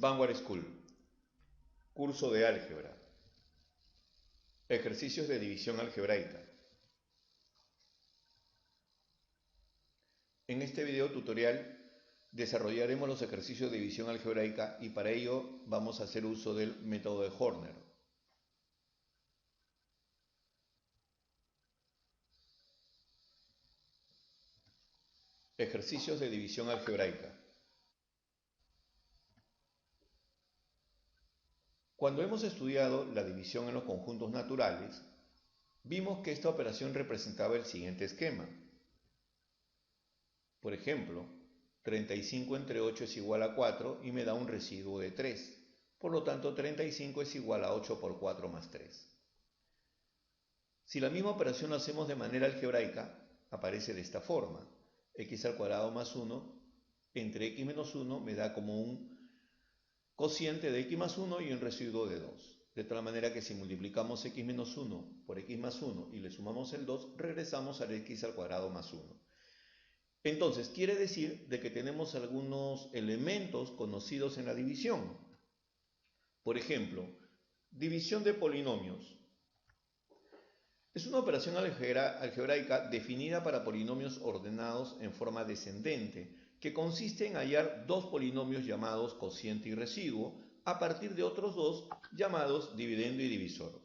Vanguard School, curso de álgebra, ejercicios de división algebraica. En este video tutorial desarrollaremos los ejercicios de división algebraica y para ello vamos a hacer uso del método de Horner. Ejercicios de división algebraica. Cuando hemos estudiado la división en los conjuntos naturales, vimos que esta operación representaba el siguiente esquema. Por ejemplo, 35 entre 8 es igual a 4 y me da un residuo de 3. Por lo tanto, 35 es igual a 8 por 4 más 3. Si la misma operación la hacemos de manera algebraica, aparece de esta forma. X al cuadrado más 1 entre x menos 1 me da como un cociente de x más 1 y un residuo de 2. De tal manera que si multiplicamos x menos 1 por x más 1 y le sumamos el 2, regresamos al x al cuadrado más 1. Entonces, quiere decir de que tenemos algunos elementos conocidos en la división. Por ejemplo, división de polinomios. Es una operación algebraica definida para polinomios ordenados en forma descendente, que consiste en hallar dos polinomios llamados cociente y residuo a partir de otros dos llamados dividendo y divisor.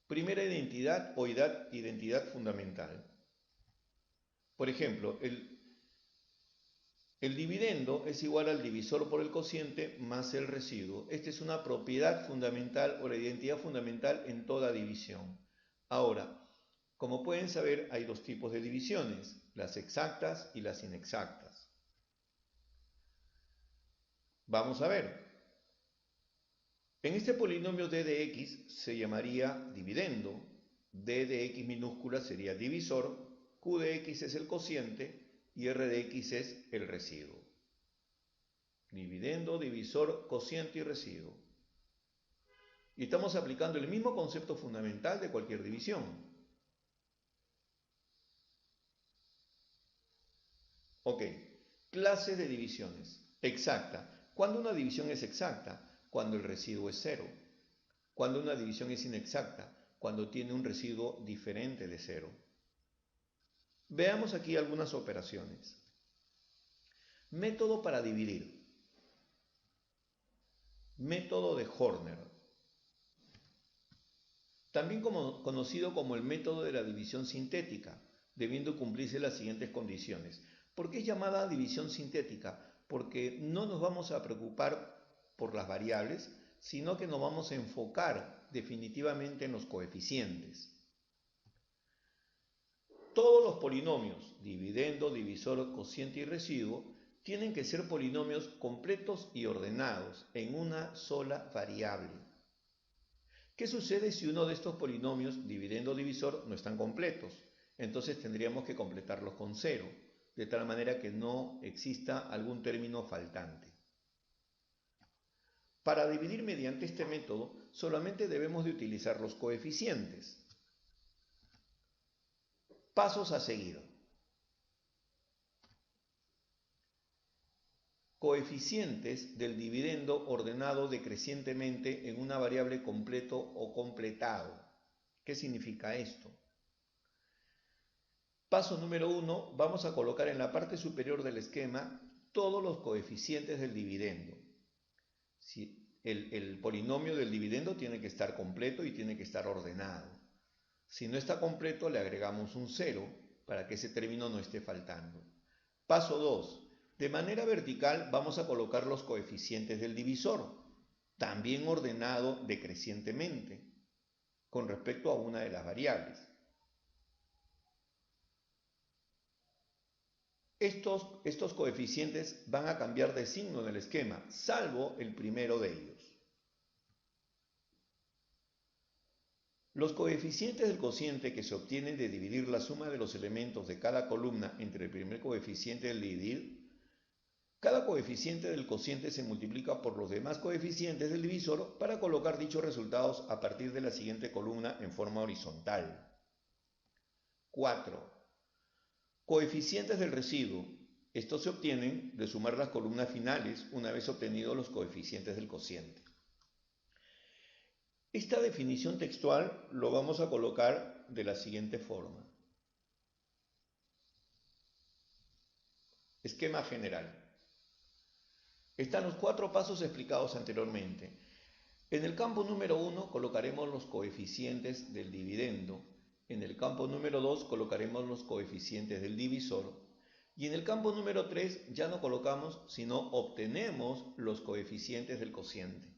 Primera identidad o identidad fundamental. Por ejemplo, el dividendo es igual al divisor por el cociente más el residuo. Esta es una propiedad fundamental o la identidad fundamental en toda división. Ahora, como pueden saber, hay dos tipos de divisiones, las exactas y las inexactas. Vamos a ver. En este polinomio d de x se llamaría dividendo, d de x minúscula sería divisor, q de x es el cociente y r de x es el residuo. Dividendo, divisor, cociente y residuo. Y estamos aplicando el mismo concepto fundamental de cualquier división. Ok, clases de divisiones. Exacta. ¿Cuándo una división es exacta? Cuando el residuo es 0. Cuando una división es inexacta, cuando tiene un residuo diferente de 0. Veamos aquí algunas operaciones. Método para dividir. Método de Horner. También conocido como el método de la división sintética, debiendo cumplirse las siguientes condiciones. ¿Por qué es llamada división sintética? Porque no nos vamos a preocupar por las variables, sino que nos vamos a enfocar definitivamente en los coeficientes. Todos los polinomios, dividendo, divisor, cociente y residuo, tienen que ser polinomios completos y ordenados en una sola variable. ¿Qué sucede si uno de estos polinomios, dividendo o divisor, no están completos? Entonces tendríamos que completarlos con 0, de tal manera que no exista algún término faltante. Para dividir mediante este método, solamente debemos de utilizar los coeficientes. Pasos a seguir. Coeficientes del dividendo ordenado decrecientemente en una variable completo o completado. ¿Qué significa esto? Paso número 1, vamos a colocar en la parte superior del esquema todos los coeficientes del dividendo. Si el polinomio del dividendo tiene que estar completo y tiene que estar ordenado. Si no está completo, le agregamos un 0 para que ese término no esté faltando. Paso 2. De manera vertical vamos a colocar los coeficientes del divisor, también ordenado decrecientemente, con respecto a una de las variables. Estos coeficientes van a cambiar de signo en el esquema, salvo el primero de ellos. Los coeficientes del cociente que se obtienen de dividir la suma de los elementos de cada columna entre el primer coeficiente del dividir, cada coeficiente del cociente se multiplica por los demás coeficientes del divisor para colocar dichos resultados a partir de la siguiente columna en forma horizontal. 4. Coeficientes del residuo. Estos se obtienen de sumar las columnas finales una vez obtenidos los coeficientes del cociente. Esta definición textual lo vamos a colocar de la siguiente forma. Esquema general. Están los 4 pasos explicados anteriormente. En el campo número 1 colocaremos los coeficientes del dividendo. En el campo número 2 colocaremos los coeficientes del divisor. Y en el campo número 3 ya no colocamos, sino obtenemos los coeficientes del cociente.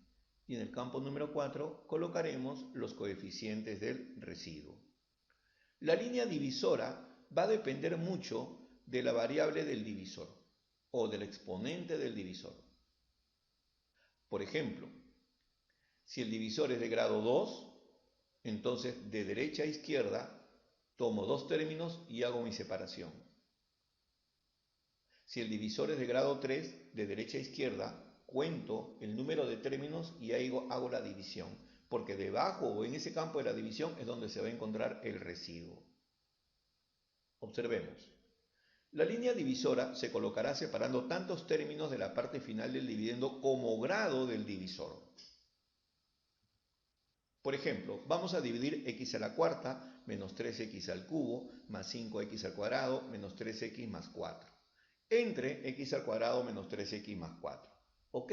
Y en el campo número 4 colocaremos los coeficientes del residuo. La línea divisora va a depender mucho de la variable del divisor o del exponente del divisor. Por ejemplo, si el divisor es de grado 2, entonces de derecha a izquierda tomo 2 términos y hago mi separación. Si el divisor es de grado 3, de derecha a izquierda, cuento el número de términos y hago la división, porque debajo o en ese campo de la división es donde se va a encontrar el residuo. Observemos. La línea divisora se colocará separando tantos términos de la parte final del dividendo como grado del divisor. Por ejemplo, vamos a dividir x a la cuarta menos 3x al cubo más 5x al cuadrado menos 3x más 4 entre x al cuadrado menos 3x más 4. ¿Ok?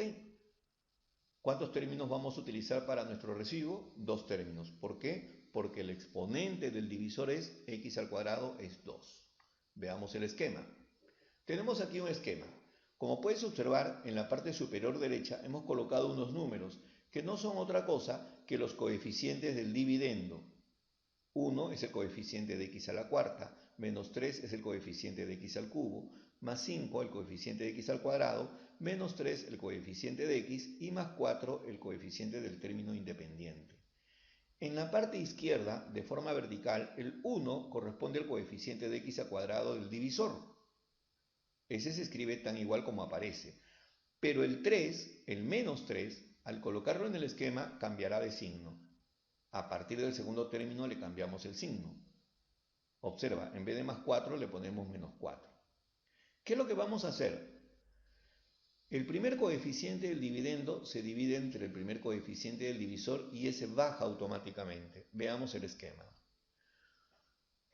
¿Cuántos términos vamos a utilizar para nuestro residuo? 2 términos. ¿Por qué? Porque el exponente del divisor es x al cuadrado es 2. Veamos el esquema. Tenemos aquí un esquema. Como puedes observar, en la parte superior derecha hemos colocado unos números que no son otra cosa que los coeficientes del dividendo. 1 es el coeficiente de x a la cuarta, menos 3 es el coeficiente de x al cubo, más 5 el coeficiente de x al cuadrado, menos 3 el coeficiente de x y más 4 el coeficiente del término independiente. En la parte izquierda, de forma vertical, el 1 corresponde al coeficiente de x al cuadrado del divisor. Ese se escribe tan igual como aparece. Pero el 3, el menos 3, al colocarlo en el esquema cambiará de signo. A partir del segundo término le cambiamos el signo. Observa, en vez de más 4 le ponemos menos 4. ¿Qué es lo que vamos a hacer? El primer coeficiente del dividendo se divide entre el primer coeficiente del divisor y ese baja automáticamente. Veamos el esquema.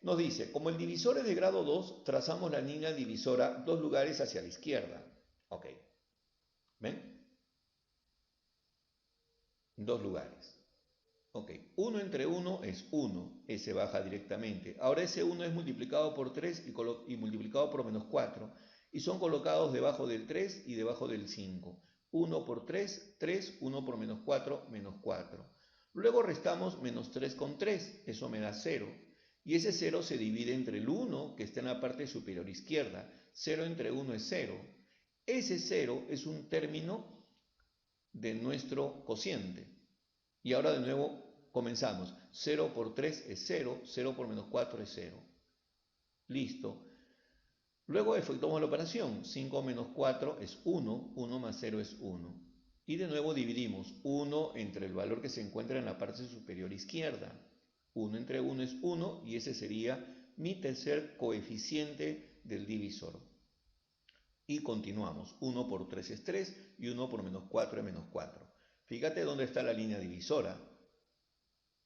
Nos dice, como el divisor es de grado 2, trazamos la línea divisora 2 lugares hacia la izquierda. Ok. ¿Ven? 2 lugares. Ok, 1 entre 1 es 1, ese baja directamente. Ahora ese 1 es multiplicado por 3 y multiplicado por menos 4, y son colocados debajo del 3 y debajo del 5. 1 por 3, 3, 1 por menos 4, menos 4. Luego restamos menos 3 con 3, eso me da 0. Y ese 0 se divide entre el 1, que está en la parte superior izquierda. 0 entre 1 es 0. Ese 0 es un término de nuestro cociente. Y ahora de nuevo comenzamos. 0 por 3 es 0, 0 por menos 4 es 0. Listo. Luego efectuamos la operación. 5 menos 4 es 1, 1 más 0 es 1. Y de nuevo dividimos 1 entre el valor que se encuentra en la parte superior izquierda. 1 entre 1 es 1 y ese sería mi tercer coeficiente del divisor. Y continuamos. 1 por 3 es 3 y 1 por menos 4 es menos 4. Fíjate dónde está la línea divisora.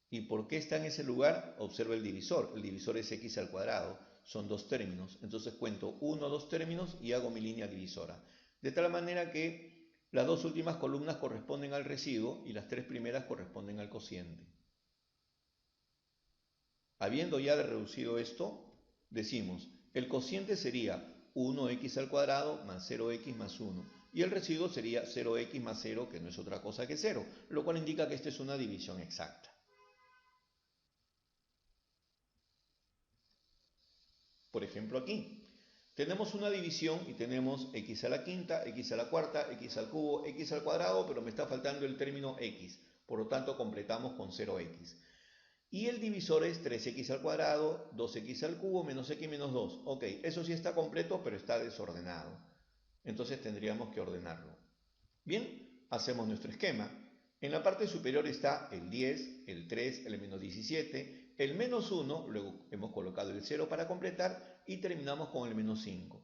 ¿Y por qué está en ese lugar? Observa el divisor. El divisor es x al cuadrado. Son 2 términos. Entonces cuento 1, 2 términos y hago mi línea divisora. De tal manera que las 2 últimas columnas corresponden al residuo y las 3 primeras corresponden al cociente. Habiendo ya reducido esto, decimos, el cociente sería 1x al cuadrado más 0x más 1. Y el residuo sería 0x más 0, que no es otra cosa que 0, lo cual indica que esta es una división exacta. Por ejemplo, aquí tenemos una división y tenemos x a la quinta, x a la cuarta, x al cubo, x al cuadrado, pero me está faltando el término x. Por lo tanto, completamos con 0x. Y el divisor es 3x al cuadrado, 2x al cubo, menos x menos 2. Ok, eso sí está completo, pero está desordenado. Entonces tendríamos que ordenarlo. Bien, hacemos nuestro esquema. En la parte superior está el 10, el 3, el menos 17, el menos 1, luego hemos colocado el 0 para completar y terminamos con el menos 5.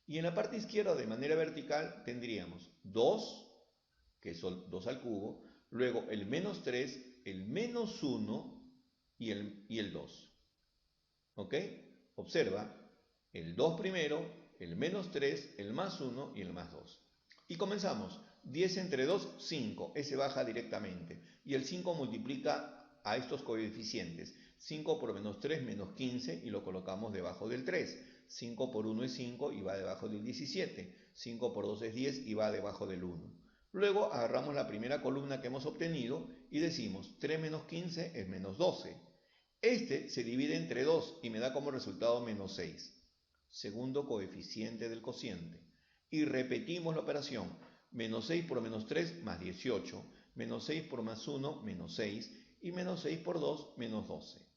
Y en la parte izquierda, de manera vertical, tendríamos 2, que son 2 al cubo, luego el menos 3, el menos 1 y el 2. ¿Ok? Observa, el 2 primero, el menos 3, el más 1 y el más 2. Y comenzamos. 10 entre 2, 5. Ese baja directamente. Y el 5 multiplica a estos coeficientes. 5 por menos 3, menos 15, y lo colocamos debajo del 3. 5 por 1 es 5 y va debajo del 17. 5 por 2 es 10 y va debajo del 1. Luego agarramos la primera columna que hemos obtenido y decimos 3 menos 15 es menos 12. Este se divide entre 2 y me da como resultado menos 6. Segundo coeficiente del cociente. Y repetimos la operación. Menos 6 por menos 3 más 18. Menos 6 por más 1 menos 6. Y menos 6 por 2 menos 12.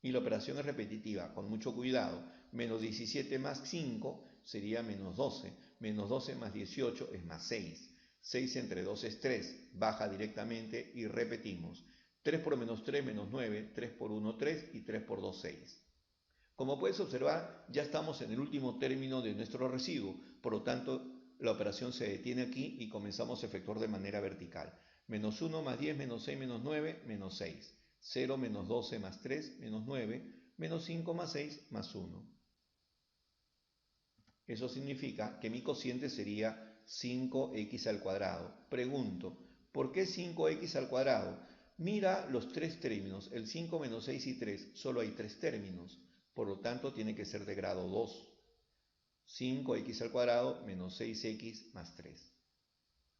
Y la operación es repetitiva, con mucho cuidado. Menos 17 más 5 sería menos 12. Menos 12 más 18 es más 6. 6 entre 2 es 3. Baja directamente y repetimos. 3 por menos 3 menos 9. 3 por 1 3 y 3 por 2 6. Como puedes observar, ya estamos en el último término de nuestro residuo. Por lo tanto, la operación se detiene aquí y comenzamos a efectuar de manera vertical. Menos 1 más 10 menos 6 menos 9 menos 6. 0 menos 12 más 3 menos 9, menos 5 más 6 más 1. Eso significa que mi cociente sería 5x al cuadrado. Pregunto, ¿por qué 5x al cuadrado? Mira los tres términos, el 5 menos 6 y 3, solo hay tres términos, por lo tanto tiene que ser de grado 2. 5x al cuadrado menos 6x más 3.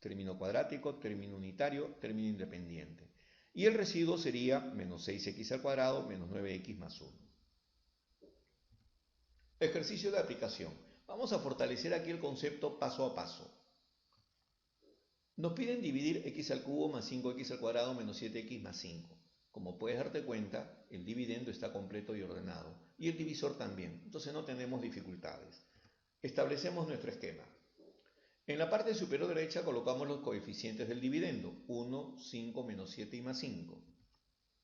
Término cuadrático, término unitario, término independiente. Y el residuo sería menos 6x al cuadrado menos 9x más 1. Ejercicio de aplicación. Vamos a fortalecer aquí el concepto paso a paso. Nos piden dividir x al cubo más 5x al cuadrado menos 7x más 5. Como puedes darte cuenta, el dividendo está completo y ordenado. Y el divisor también. Entonces no tenemos dificultades. Establecemos nuestro esquema. En la parte superior derecha colocamos los coeficientes del dividendo. 1, 5, menos 7 y más 5.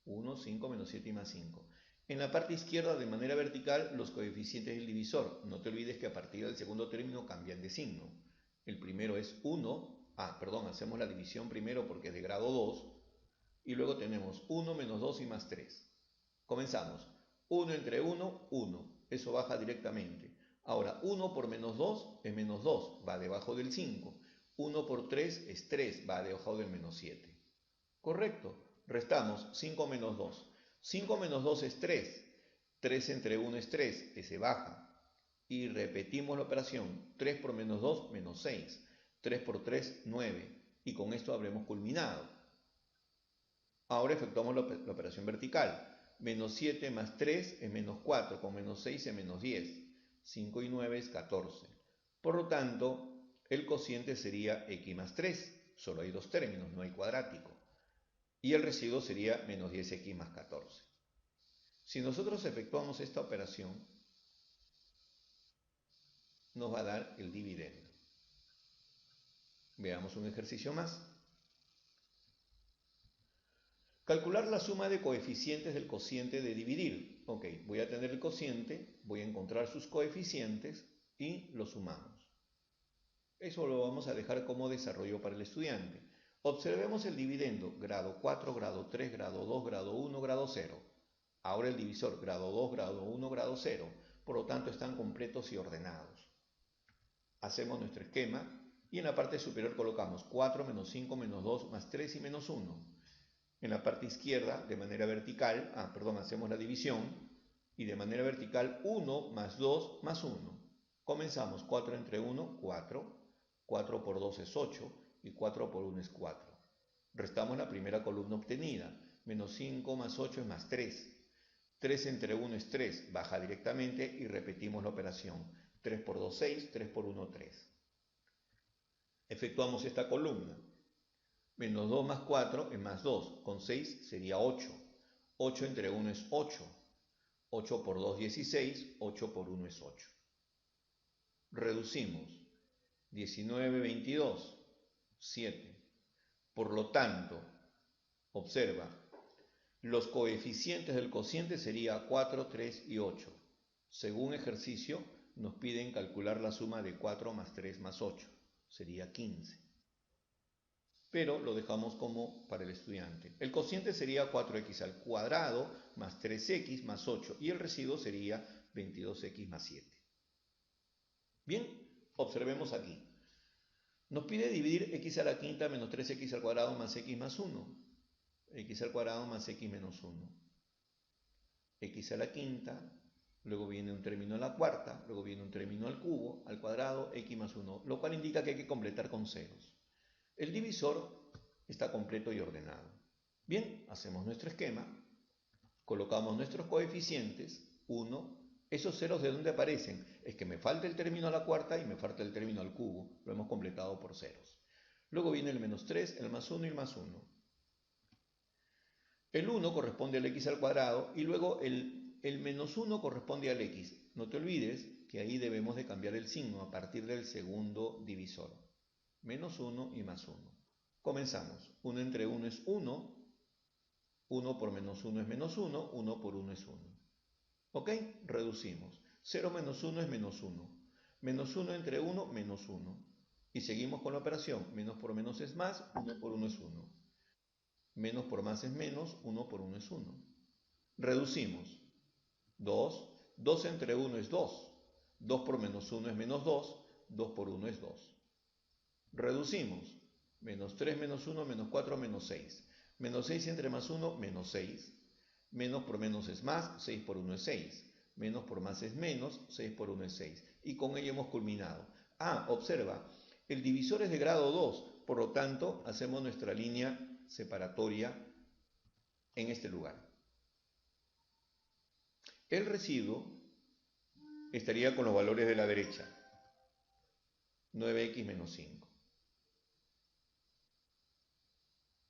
1, 5, menos 7 y más 5. En la parte izquierda, de manera vertical, los coeficientes del divisor. No te olvides que a partir del segundo término cambian de signo. El primero es 1. Hacemos la división primero porque es de grado 2. Y luego tenemos 1 menos 2 y más 3. Comenzamos. 1 entre 1, 1. Eso baja directamente. Ahora, 1 por menos 2 es menos 2, va debajo del 5. 1 por 3 es 3, va debajo del menos 7. Correcto. Restamos 5 menos 2. 5 menos 2 es 3. 3 entre 1 es 3, ese baja. Y repetimos la operación. 3 por menos 2, menos 6. 3 por 3, 9. Y con esto habremos culminado. Ahora efectuamos la operación vertical. Menos 7 más 3 es menos 4, con menos 6 es menos 10. 5 y 9 es 14. Por lo tanto, el cociente sería x más 3. Solo hay dos términos, no hay cuadrático. Y el residuo sería menos 10x más 14. Si nosotros efectuamos esta operación, nos va a dar el dividendo. Veamos un ejercicio más. Calcular la suma de coeficientes del cociente de dividir. Ok, voy a tener el cociente, voy a encontrar sus coeficientes y lo sumamos. Eso lo vamos a dejar como desarrollo para el estudiante. Observemos el dividendo, grado 4, grado 3, grado 2, grado 1, grado 0. Ahora el divisor, grado 2, grado 1, grado 0. Por lo tanto, están completos y ordenados. Hacemos nuestro esquema y en la parte superior colocamos 4 menos 5 menos 2 más 3 y menos 1. En la parte izquierda, de manera vertical, hacemos la división y de manera vertical 1 más 2 más 1. Comenzamos. 4 entre 1, 4. 4 por 2 es 8 y 4 por 1 es 4. Restamos la primera columna obtenida. Menos 5 más 8 es más 3. 3 entre 1 es 3, baja directamente y repetimos la operación. 3 por 2, 6, 3 por 1, 3. Efectuamos esta columna. Menos 2 más 4 es más 2, con 6 sería 8. 8 entre 1 es 8. 8 por 2, 16, 8 por 1 es 8. Reducimos. 19, 22, 7. Por lo tanto, observa, los coeficientes del cociente serían 4, 3 y 8. Según ejercicio, nos piden calcular la suma de 4 más 3 más 8. Sería 15. Pero lo dejamos como para el estudiante. El cociente sería 4x al cuadrado más 3x más 8 y el residuo sería 22x más 7. Bien, observemos aquí. Nos pide dividir x a la quinta menos 3x al cuadrado más x más 1. X al cuadrado más x menos 1. X a la quinta, luego viene un término a la cuarta, luego viene un término al cubo, al cuadrado, x más 1, lo cual indica que hay que completar con ceros. El divisor está completo y ordenado. Bien, hacemos nuestro esquema, colocamos nuestros coeficientes, 1, esos ceros ¿de dónde aparecen? Es que me falta el término a la cuarta y me falta el término al cubo, lo hemos completado por ceros. Luego viene el menos 3, el más 1 y el más 1. El 1 corresponde al x al cuadrado y luego el menos 1 corresponde al x. No te olvides que ahí debemos de cambiar el signo a partir del segundo divisor. Menos 1 y más 1. Comenzamos. 1 entre 1 es 1. 1 por menos 1 es menos 1. 1 por 1 es 1. ¿Ok? Reducimos. 0 menos 1 es menos 1. Menos 1 entre 1, menos 1. Y seguimos con la operación. Menos por menos es más. 1 por 1 es 1. Menos por más es menos. 1 por 1 es 1. Reducimos. 2. 2 entre 1 es 2. 2 por menos 1 es menos 2. 2 por 1 es 2. Reducimos. Menos 3 menos 1 menos 4 menos 6. Menos 6 entre más 1 menos 6. Menos por menos es más. 6 por 1 es 6. Menos por más es menos. 6 por 1 es 6. Y con ello hemos culminado. Observa. El divisor es de grado 2. Por lo tanto, hacemos nuestra línea separatoria en este lugar. El residuo estaría con los valores de la derecha. 9x menos 5.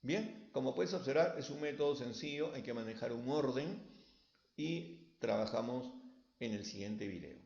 Bien, como puedes observar, es un método sencillo, hay que manejar un orden y trabajamos en el siguiente video.